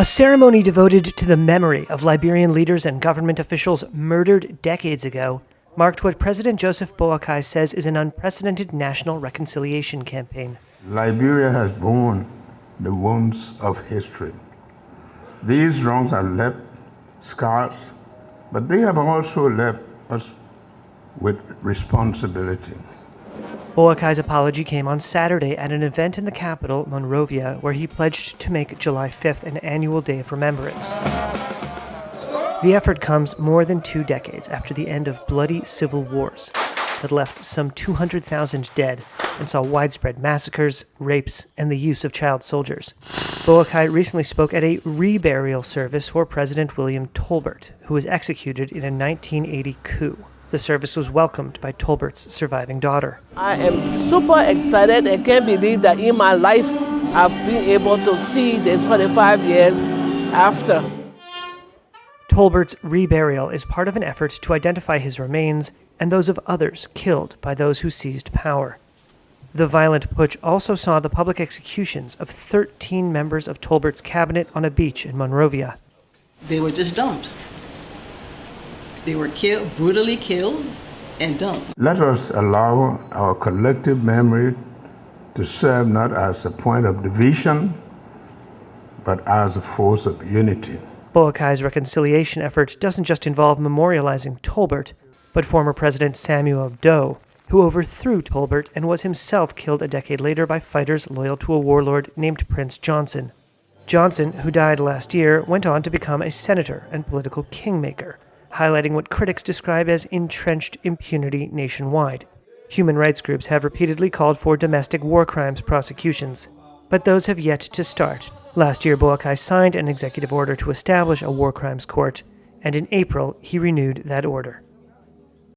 A ceremony devoted to the memory of Liberian leaders and government officials murdered decades ago marked what President Joseph Boakai says is an unprecedented national reconciliation campaign. Liberia has borne the wounds of history. These wrongs have left scars, but they have also left us with responsibility. Boakai's apology came on Saturday at an event in the capital, Monrovia, where he pledged to make July 5th an annual day of remembrance. The effort comes more than 2 decades after the end of bloody civil wars that left some 200,000 dead and saw widespread massacres, rapes, and the use of child soldiers. Boakai recently spoke at a reburial service for President William Tolbert, who was executed in a 1980 coup. The service was welcomed by Tolbert's surviving daughter. I am super excited and can't believe that in my life I've been able to see this 25 years after. Tolbert's reburial is part of an effort to identify his remains and those of others killed by those who seized power. The violent putsch also saw the public executions of 13 members of Tolbert's cabinet on a beach in Monrovia. They were just dumped. They were killed, brutally killed, and dumped. Let us allow our collective memory to serve not as a point of division, but as a force of unity. Boakai's reconciliation effort doesn't just involve memorializing Tolbert, but former President Samuel Doe, who overthrew Tolbert and was himself killed a decade later by fighters loyal to a warlord named Prince Johnson. Johnson, who died last year, went on to become a senator and political kingmaker, highlighting what critics describe as entrenched impunity nationwide. Human rights groups have repeatedly called for domestic war crimes prosecutions, but those have yet to start. Last year, Boakai signed an executive order to establish a war crimes court, and in April, he renewed that order.